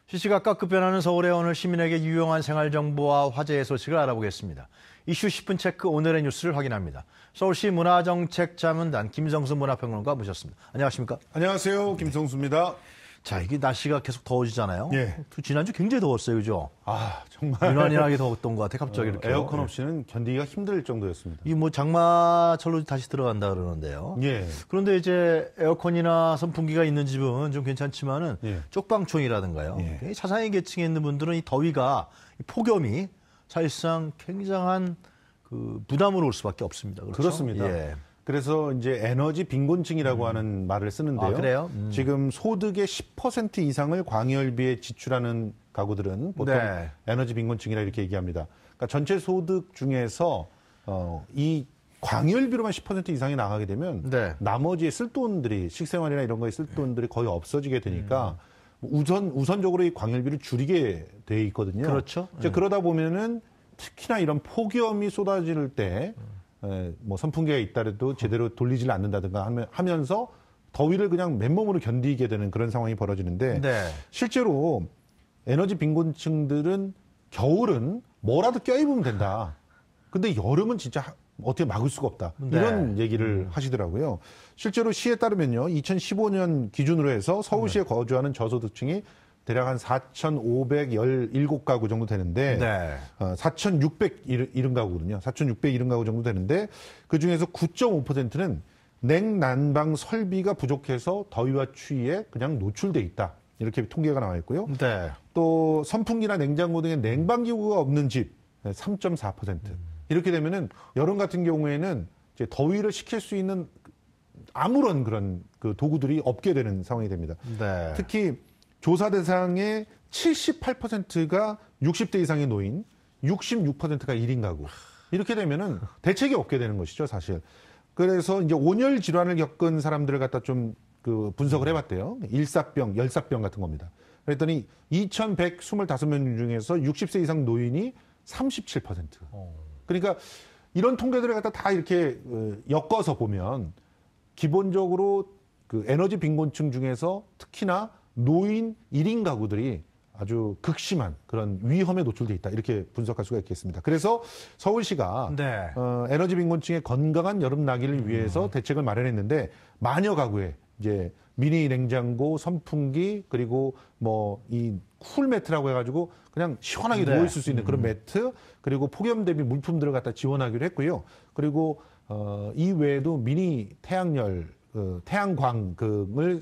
시시각각 급변하는 서울의 오늘 시민에게 유용한 생활 정보와 화제의 소식을 알아보겠습니다. 이슈 10분 체크 오늘의 뉴스를 확인합니다. 서울시 문화정책자문단 김성수 문화평론가 모셨습니다. 안녕하십니까? 안녕하세요. 김성수입니다. 자, 이게 날씨가 계속 더워지잖아요. 예. 지난주 굉장히 더웠어요, 그죠? 아, 정말. 유난히하게 더웠던 것 같아, 갑자기 이렇게. 에어컨 없이는 견디기가 힘들 정도였습니다. 이 뭐 장마철로 다시 들어간다 그러는데요. 예. 그런데 이제 에어컨이나 선풍기가 있는 집은 좀 괜찮지만은 예. 쪽방촌이라든가요. 예. 차상위 계층에 있는 분들은 이 더위가, 이 폭염이 사실상 굉장한 그 부담으로 올 수밖에 없습니다. 그렇죠? 그렇습니다. 예. 그래서 이제 에너지 빈곤층이라고 하는 말을 쓰는데요. 아, 그래요? 지금 소득의 10% 이상을 광열비에 지출하는 가구들은 보통 네. 에너지 빈곤층이라 이렇게 얘기합니다. 그러니까 전체 소득 중에서 이 광열비로만 10% 이상이 나가게 되면 네. 나머지 쓸 돈들이 식생활이나 이런 거에 쓸 돈들이 거의 없어지게 되니까 우선적으로 이 광열비를 줄이게 돼 있거든요. 그렇죠. 이제 그러다 보면은 특히나 이런 폭염이 쏟아질 때 뭐 선풍기가 있다래도 제대로 돌리질 않는다든가 하면서 더위를 그냥 맨몸으로 견디게 되는 그런 상황이 벌어지는데 네. 실제로 에너지 빈곤층들은 겨울은 뭐라도 껴입으면 된다. 근데 여름은 진짜 어떻게 막을 수가 없다. 네. 이런 얘기를 하시더라고요. 실제로 시에 따르면요. 2015년 기준으로 해서 서울시에 거주하는 저소득층이 대략 한 4,517가구 정도 되는데 네. 4,670가구거든요. 4,670가구 정도 되는데 그중에서 9.5%는 냉난방 설비가 부족해서 더위와 추위에 그냥 노출돼 있다. 이렇게 통계가 나와 있고요. 네. 또 선풍기나 냉장고 등의 냉방기구가 없는 집 3.4%. 이렇게 되면은 여름 같은 경우에는 이제 더위를 식힐 수 있는 아무런 그런 그 도구들이 없게 되는 상황이 됩니다. 네. 특히 조사 대상의 78%가 60대 이상의 노인, 66%가 1인 가구. 이렇게 되면은 대책이 없게 되는 것이죠, 사실. 그래서 이제 온열 질환을 겪은 사람들을 갖다 좀 그 분석을 해봤대요. 일사병, 열사병 같은 겁니다. 그랬더니 2,125명 중에서 60세 이상 노인이 37%. 그러니까 이런 통계들을 갖다 다 이렇게 엮어서 보면 기본적으로 그 에너지 빈곤층 중에서 특히나 노인 1인 가구들이 아주 극심한 그런 위험에 노출돼 있다. 이렇게 분석할 수가 있겠습니다. 그래서 서울시가 네. 에너지 빈곤층의 건강한 여름 나기를 위해서 대책을 마련했는데 마녀 가구에 이제 미니 냉장고, 선풍기 그리고 뭐 이 쿨매트라고 해가지고 그냥 시원하게 네. 누워 있을 수 있는 그런 매트 그리고 폭염 대비 물품들을 갖다 지원하기로 했고요. 그리고 이 외에도 미니 태양광을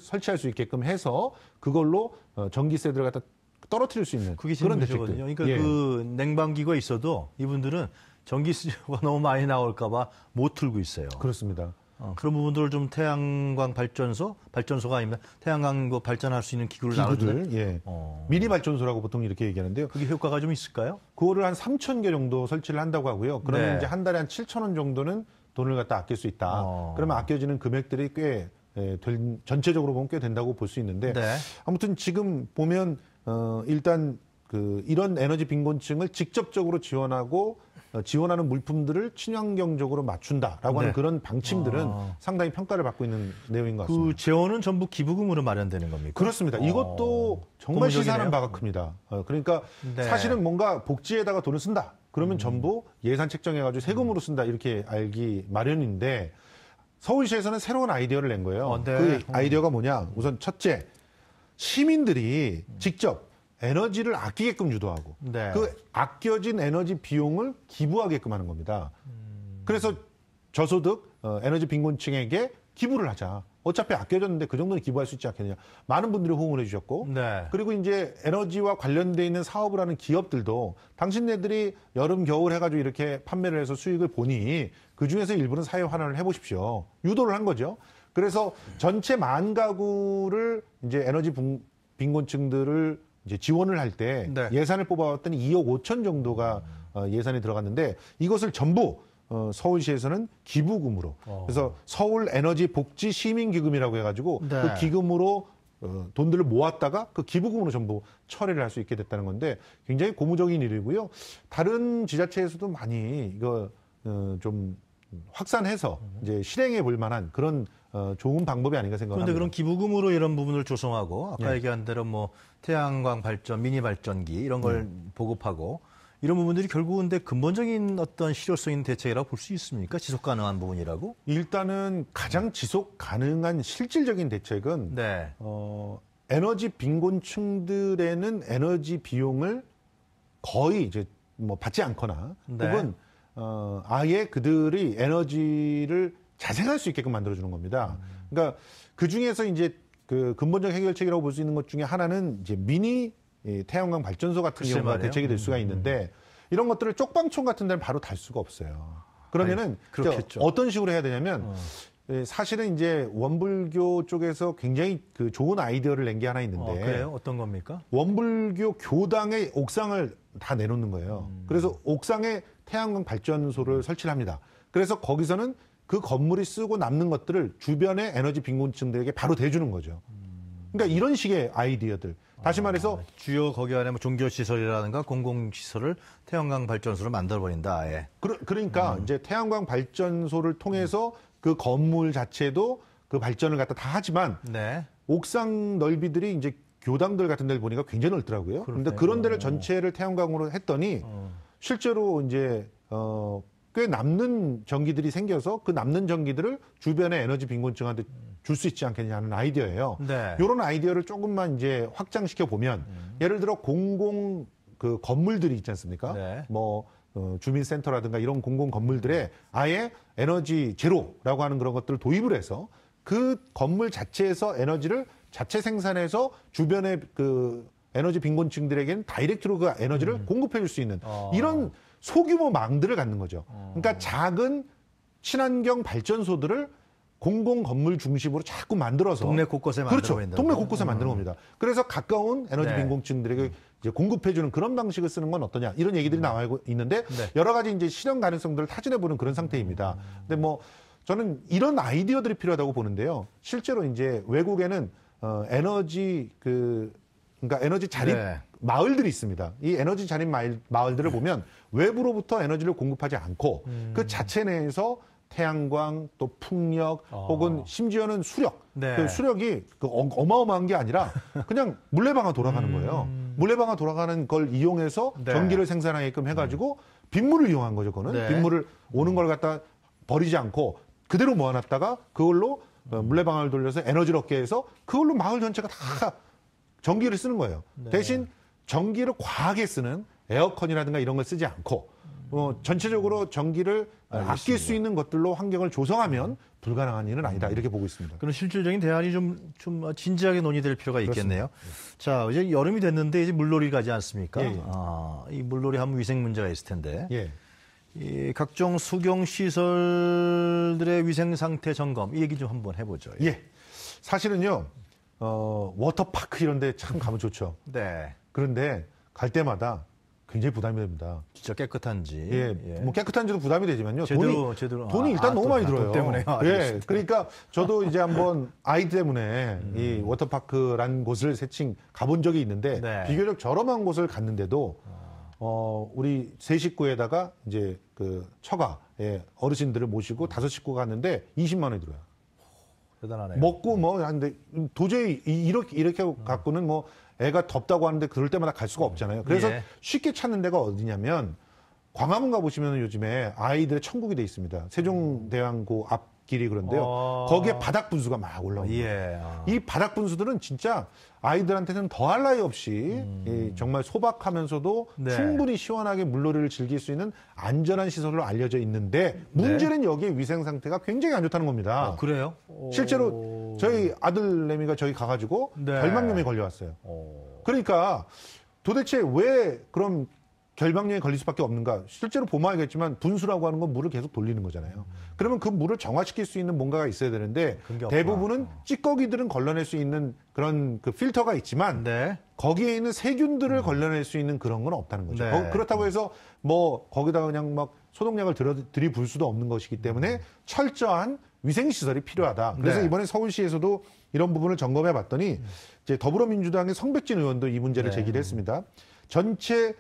설치할 수 있게끔 해서 그걸로 전기세들을 갖다 떨어뜨릴 수 있는 그게 그런 문제거든요. 대책들. 그러니까 예. 그 냉방기가 있어도 이분들은 전기세가 너무 많이 나올까봐 못 틀고 있어요. 그렇습니다. 그런 부분들을 좀 태양광 발전소가 아니면 태양광 발전할 수 있는 기구를 기구들, 나눠주는 예. 미니 발전소라고 보통 이렇게 얘기하는데요. 그게 효과가 좀 있을까요? 그거를 한 3,000개 정도 설치를 한다고 하고요. 그러면 네. 이제 한 달에 한 7,000원 정도는 돈을 갖다 아낄 수 있다. 그러면 아껴지는 금액들이 꽤 전체적으로 보면 꽤 된다고 볼 수 있는데 네. 아무튼 지금 보면 일단 이런 에너지 빈곤층을 직접적으로 지원하는 물품들을 친환경적으로 맞춘다라고 하는 네. 그런 방침들은 상당히 평가를 받고 있는 내용인 것 같습니다. 그 재원은 전부 기부금으로 마련되는 겁니까? 그렇습니다. 이것도 정말 고무적이네요. 시사하는 바가 큽니다. 그러니까 네. 사실은 뭔가 복지에다가 돈을 쓴다. 그러면 전부 예산 책정해가지고 세금으로 쓴다. 이렇게 알기 마련인데 서울시에서는 새로운 아이디어를 낸 거예요. 네. 그 아이디어가 뭐냐? 우선 첫째, 시민들이 직접 에너지를 아끼게끔 유도하고 네. 그 아껴진 에너지 비용을 기부하게끔 하는 겁니다. 그래서 저소득 에너지 빈곤층에게 기부를 하자. 어차피 아껴졌는데 그 정도는 기부할 수 있지 않겠느냐. 많은 분들이 호응을 해주셨고 네. 그리고 이제 에너지와 관련돼 있는 사업을 하는 기업들도 당신네들이 여름 겨울 해가지고 이렇게 판매를 해서 수익을 보니 그중에서 일부는 사회 환원을 해보십시오. 유도를 한 거죠. 그래서 전체 만 가구를 이제 에너지 빈곤층들을 이제 지원을 할 때 네. 예산을 뽑아왔더니 2억 5천 정도가 예산이 들어갔는데 이것을 전부 서울시에서는 기부금으로 그래서 서울 에너지 복지 시민기금이라고 해가지고 네. 그 기금으로 돈들을 모았다가 그 기부금으로 전부 처리를 할 수 있게 됐다는 건데 굉장히 고무적인 일이고요. 다른 지자체에서도 많이 이거 좀 확산해서 이제 실행해 볼 만한 그런 좋은 방법이 아닌가 그런데 생각합니다. 그럼 기부금으로 이런 부분을 조성하고 아까 예. 얘기한 대로 뭐 태양광 발전, 미니 발전기 이런 걸 보급하고 이런 부분들이 결국은 근데 근본적인 어떤 실효성 있는 대책이라고 볼 수 있습니까? 지속 가능한 부분이라고? 일단은 가장 지속 가능한 실질적인 대책은 네. 에너지 빈곤층들에는 에너지 비용을 거의 이제 뭐 받지 않거나 네. 혹은 아예 그들이 에너지를 자생할 수 있게끔 만들어주는 겁니다. 그러니까 그 중에서 이제 그 근본적 해결책이라고 볼 수 있는 것 중에 하나는 이제 미니 태양광 발전소 같은 글쎄 경우가 말이에요. 대책이 될 수가 있는데 이런 것들을 쪽방촌 같은 데는 바로 달 수가 없어요. 그러면은 그렇겠죠. 어떤 식으로 해야 되냐면 사실은 이제 원불교 쪽에서 굉장히 그 좋은 아이디어를 낸 게 하나 있는데 그래요? 어떤 겁니까? 원불교 교당의 옥상을 다 내놓는 거예요. 그래서 옥상에 태양광 발전소를 설치를 합니다. 그래서 거기서는 그 건물이 쓰고 남는 것들을 주변의 에너지 빈곤층들에게 바로 대주는 거죠. 그러니까 이런 식의 아이디어들. 다시 말해서 주요 거기 안에 뭐 종교 시설이라든가 공공 시설을 태양광 발전소로 만들어 버린다. 아예. 그러니까 이제 태양광 발전소를 통해서 그 건물 자체도 그 발전을 갖다 다 하지만 네. 옥상 넓이들이 이제 교당들 같은 데를 보니까 굉장히 넓더라고요. 그런데 그런 데를 전체를 태양광으로 했더니 실제로 이제 꽤 남는 전기들이 생겨서 그 남는 전기들을 주변의 에너지 빈곤층한테 줄 수 있지 않겠냐는 아이디어예요. 네. 이런 아이디어를 조금만 이제 확장시켜 보면 예를 들어 공공 그 건물들이 있지 않습니까? 네. 뭐 주민센터라든가 이런 공공 건물들에 아예 에너지 제로라고 하는 그런 것들을 도입을 해서 그 건물 자체에서 에너지를 자체 생산해서 주변의 그 에너지 빈곤층들에게는 다이렉트로 그 에너지를 공급해 줄 수 있는 이런 소규모 망들을 갖는 거죠. 그러니까 작은 친환경 발전소들을 공공 건물 중심으로 자꾸 만들어서 동네 곳곳에 만들어 그렇죠. 버린다고? 동네 곳곳에 만드는 겁니다. 그래서 가까운 에너지 네. 빈곤층들에게 이제 공급해주는 그런 방식을 쓰는 건 어떠냐 이런 얘기들이 나와 있는데 네. 여러 가지 이제 실현 가능성들을 타진해 보는 그런 상태입니다. 근데 뭐 저는 이런 아이디어들이 필요하다고 보는데요. 실제로 이제 외국에는 에너지 그러니까 에너지 자립 네. 마을들이 있습니다. 이 에너지 자립 마을들을 보면 외부로부터 에너지를 공급하지 않고 그 자체 내에서 태양광 또 풍력 혹은 심지어는 수력 네. 그 수력이 그 어마어마한 게 아니라 그냥 물레방아 돌아가는 거예요. 물레방아 돌아가는 걸 이용해서 네. 전기를 생산하게끔 해가지고 빗물을 이용한 거죠. 그거는 네. 빗물을 오는 걸 갖다 버리지 않고 그대로 모아놨다가 그걸로 물레방아를 돌려서 에너지를 얻게 해서 그걸로 마을 전체가 다 전기를 쓰는 거예요. 네. 대신 전기를 과하게 쓰는 에어컨이라든가 이런 걸 쓰지 않고 전체적으로 전기를 아낄 수 있는 것들로 환경을 조성하면 불가능한 일은 아니다. 이렇게 보고 있습니다. 그런 실질적인 대안이 좀 진지하게 논의될 필요가 있겠네요. 자, 이제 여름이 됐는데 이제 물놀이 가지 않습니까? 예, 예. 이 물놀이 하면 위생 문제가 있을 텐데. 예. 이 각종 수경 시설들의 위생 상태 점검 이 얘기 좀 한번 해보죠. 예. 사실은요, 워터파크 이런 데 참 가면 좋죠. 네. 그런데 갈 때마다 굉장히 부담이 됩니다. 진짜 깨끗한지. 예. 뭐 깨끗한지도 부담이 되지만요. 제대로. 돈이 일단 너무 많이 들어요. 돈 때문에요. 예. 알겠습니다. 그러니까 저도 이제 한번 아이 때문에 이 워터파크라는 곳을 새칭 가본 적이 있는데 네. 비교적 저렴한 곳을 갔는데도 우리 세 식구에다가 이제 그 처가 어르신들을 모시고 5식구가 갔는데 20만 원이 들어요. 대단하네요. 먹고 뭐 하는데 도저히 이렇게 갖고는 뭐 애가 덥다고 하는데 그럴 때마다 갈 수가 없잖아요. 그래서 예. 쉽게 찾는 데가 어디냐면 광화문 가보시면 요즘에 아이들의 천국이 돼 있습니다. 세종대왕고 앞길이 그런데요. 거기에 바닥 분수가 막 올라옵니다. 예. 이 바닥 분수들은 진짜 아이들한테는 더할 나위 없이 정말 소박하면서도 네. 충분히 시원하게 물놀이를 즐길 수 있는 안전한 시설로 알려져 있는데 문제는 여기에 위생 상태가 굉장히 안 좋다는 겁니다. 그래요? 실제로 저희 아들내미가 저기 가가지고 네. 결막염에 걸려왔어요. 그러니까 도대체 왜 그럼 결막염에 걸릴 수밖에 없는가? 실제로 보면 알겠지만 분수라고 하는 건 물을 계속 돌리는 거잖아요. 그러면 그 물을 정화시킬 수 있는 뭔가가 있어야 되는데 그런 게 없구나. 대부분은 찌꺼기들은 걸러낼 수 있는 그런 그 필터가 있지만 네. 거기에 있는 세균들을 걸러낼 수 있는 그런 건 없다는 거죠. 네. 그렇다고 해서 뭐 거기다가 그냥 막 소독약을 들이부을 수도 없는 것이기 때문에 철저한 위생시설이 필요하다. 그래서 네. 이번에 서울시에서도 이런 부분을 점검해 봤더니 이제 더불어민주당의 성백진 의원도 이 문제를 네. 제기를 했습니다. 전체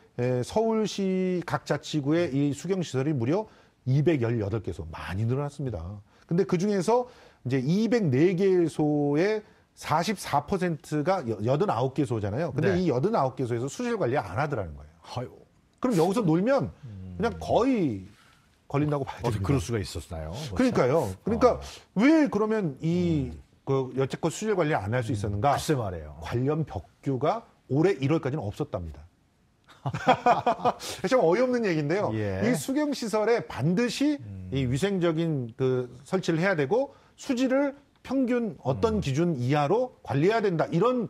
서울시 각 자치구의 이 수경시설이 무려 218개소 많이 늘어났습니다. 근데 그 중에서 이제 204개소의 44%가 89개소잖아요. 근데 네. 이 89개소에서 수질 관리 안 하더라는 거예요. 아유, 그럼 여기서 놀면 그냥 거의 걸린다고 봐야 어떻게 됩니다. 그럴 수가 있었나요? 그러니까요. 그러니까 왜 그러면 그 여태껏 수질 관리 안 할 수 있었는가? 글쎄 말이에요. 관련 벽규가 올해 1월까지는 없었답니다. 참 어이없는 얘기인데요. 예. 이 수경 시설에 반드시 이 위생적인 그 설치를 해야 되고 수질을 평균 어떤 기준 이하로 관리해야 된다. 이런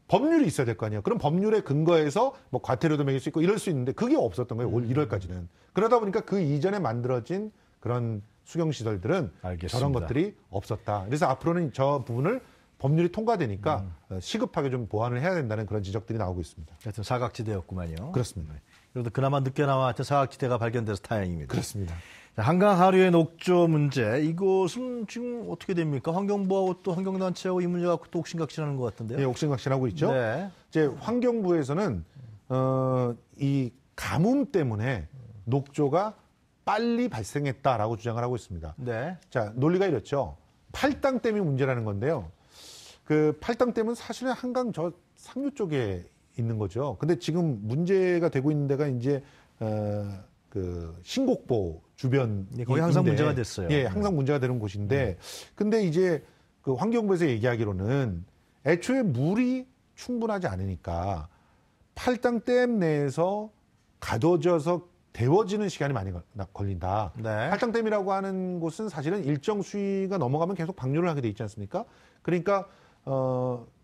법률이 있어야 될 거 아니에요. 그럼 법률에 근거해서 뭐 과태료도 매길 수 있고 이럴 수 있는데 그게 없었던 거예요. 올 1월까지는. 그러다 보니까 그 이전에 만들어진 그런 수경 시설들은 알겠습니다. 저런 것들이 없었다. 그래서 앞으로는 저 부분을 법률이 통과되니까 시급하게 좀 보완을 해야 된다는 그런 지적들이 나오고 있습니다. 하여튼 사각지대였구만요. 그렇습니다. 그래도 그나마 늦게나마 하여튼 사각지대가 발견돼서 다행입니다. 그렇습니다. 자, 한강 하류의 녹조 문제, 이것은 지금 어떻게 됩니까? 환경부하고 또 환경단체하고 이 문제 갖고 또 옥신각신하는 것 같은데요. 예, 옥신각신하고 있죠. 네. 이제 환경부에서는 이 가뭄 때문에 녹조가 빨리 발생했다라고 주장을 하고 있습니다. 네. 자, 논리가 이렇죠. 팔당댐이 문제라는 건데요. 그 팔당댐은 사실은 한강 저 상류 쪽에 있는 거죠. 근데 지금 문제가 되고 있는 데가 이제 그 신곡보 주변 네, 거기 항상 문제가 됐어요. 예, 항상 문제가 되는 곳인데 근데 이제 그 환경부에서 얘기하기로는 애초에 물이 충분하지 않으니까 팔당댐 내에서 가둬져서 데워지는 시간이 많이 걸린다. 네. 팔당댐이라고 하는 곳은 사실은 일정 수위가 넘어가면 계속 방류를 하게 돼 있지 않습니까? 그러니까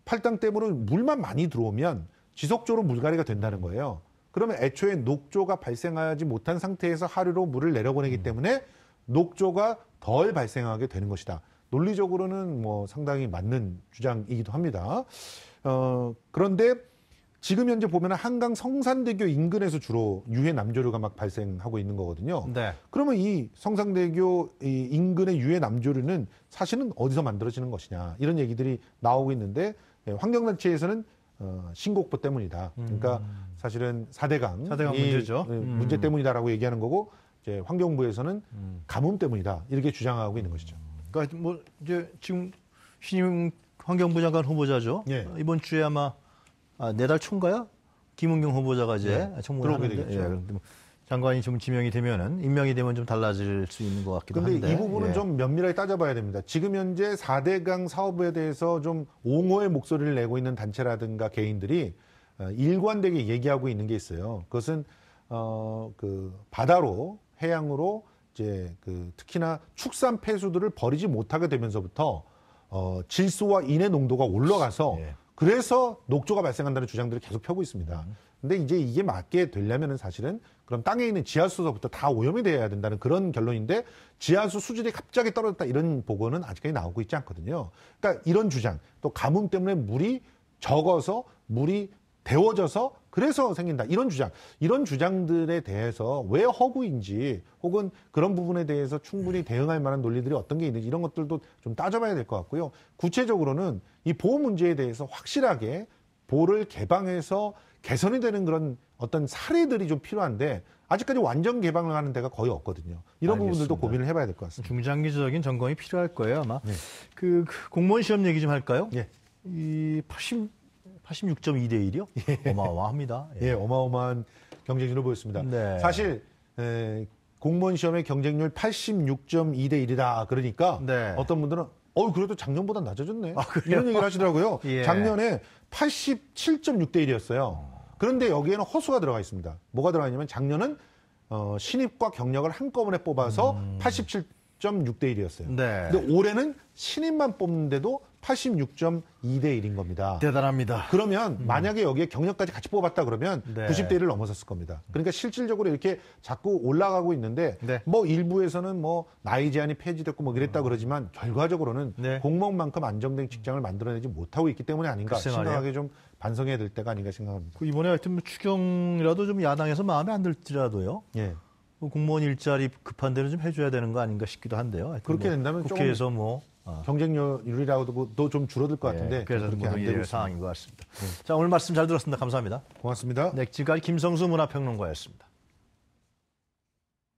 팔당댐으로 물만 많이 들어오면 지속적으로 물갈이가 된다는 거예요. 그러면 애초에 녹조가 발생하지 못한 상태에서 하류로 물을 내려보내기 때문에 녹조가 덜 발생하게 되는 것이다. 논리적으로는 뭐 상당히 맞는 주장이기도 합니다. 그런데 지금 현재 보면 한강 성산대교 인근에서 주로 유해 남조류가 막 발생하고 있는 거거든요. 네. 그러면 이 성산대교 이 인근의 유해 남조류는 사실은 어디서 만들어지는 것이냐 이런 얘기들이 나오고 있는데 환경단체에서는 신곡보 때문이다. 그러니까 사실은 4대강 문제죠. 문제 때문이다라고 얘기하는 거고 이제 환경부에서는 가뭄 때문이다 이렇게 주장하고 있는 것이죠. 그러니까 뭐 이제 지금 신임 환경부 장관 후보자죠. 예. 이번 주에 아마 내달 초인가요? 김은경 후보자가 이제 청문을 들어오게 하는데, 되겠죠. 예, 그런데 뭐 장관이 좀 지명이 되면은 임명이 되면 좀 달라질 수 있는 것 같기도 근데 한데. 이 부분은 예. 좀 면밀하게 따져봐야 됩니다. 지금 현재 4대강 사업에 대해서 좀 옹호의 목소리를 내고 있는 단체라든가 개인들이 일관되게 얘기하고 있는 게 있어요. 그것은 그 바다로 해양으로 이제 그 특히나 축산 폐수들을 버리지 못하게 되면서부터 질소와 인의 농도가 올라가서 예. 그래서 녹조가 발생한다는 주장들을 계속 펴고 있습니다. 근데 이제 이게 맞게 되려면은 사실은 그럼 땅에 있는 지하수서부터 다 오염이 돼야 된다는 그런 결론인데 지하수 수질이 갑자기 떨어졌다 이런 보고는 아직까지 나오고 있지 않거든요. 그러니까 이런 주장 또 가뭄 때문에 물이 적어서 물이 데워져서 그래서 생긴다. 이런 주장들에 대해서 왜 허구인지 혹은 그런 부분에 대해서 충분히 대응할 만한 논리들이 어떤 게 있는지 이런 것들도 좀 따져봐야 될 것 같고요. 구체적으로는 이 보호 문제에 대해서 확실하게 보를 개방해서 개선이 되는 그런 어떤 사례들이 좀 필요한데 아직까지 완전 개방을 하는 데가 거의 없거든요. 이런 알겠습니다. 부분들도 고민을 해봐야 될 것 같습니다. 중장기적인 점검이 필요할 거예요, 아마. 네. 그 공무원 시험 얘기 좀 할까요? 예. 이 86.2대 1이요? 어마어마합니다. 예, 어마어마한 경쟁률을 보였습니다. 네. 사실 공무원 시험의 경쟁률 86.2대 1이다. 그러니까 네. 어떤 분들은 그래도 작년보다 낮아졌네. 그래요? 이런 얘기를 하시더라고요. 예. 작년에 87.6대 1이었어요. 그런데 여기에는 허수가 들어가 있습니다. 뭐가 들어가 있냐면 작년은 신입과 경력을 한꺼번에 뽑아서 87.6대 1이었어요. 네. 근데 올해는 신입만 뽑는데도 86.2대 1인 겁니다. 대단합니다. 그러면 만약에 여기에 경력까지 같이 뽑았다 그러면 네. 90대 1을 넘어섰을 겁니다. 그러니까 실질적으로 이렇게 자꾸 올라가고 있는데 네. 뭐 일부에서는 뭐 나이 제한이 폐지됐고 뭐 이랬다 그러지만 결과적으로는 네. 공무원만큼 안정된 직장을 만들어내지 못하고 있기 때문에 아닌가 글쎄 말이에요. 심각하게 좀 반성해야 될 때가 아닌가 생각합니다. 그 이번에 하여튼 뭐 추경이라도 좀 야당에서 마음에 안 들더라도요. 예. 그 공무원 일자리 급한 데는 좀 해줘야 되는 거 아닌가 싶기도 한데요. 하여튼 그렇게 뭐 된다면 국회에서 뭐 경쟁률이라고도 좀 줄어들 것 같은데 그래서 그렇게 안 되고 문의될 있습니다. 상황인 것 같습니다. 자, 오늘 말씀 잘 들었습니다. 감사합니다. 고맙습니다. 네, 지금까지 김성수 문화평론가였습니다.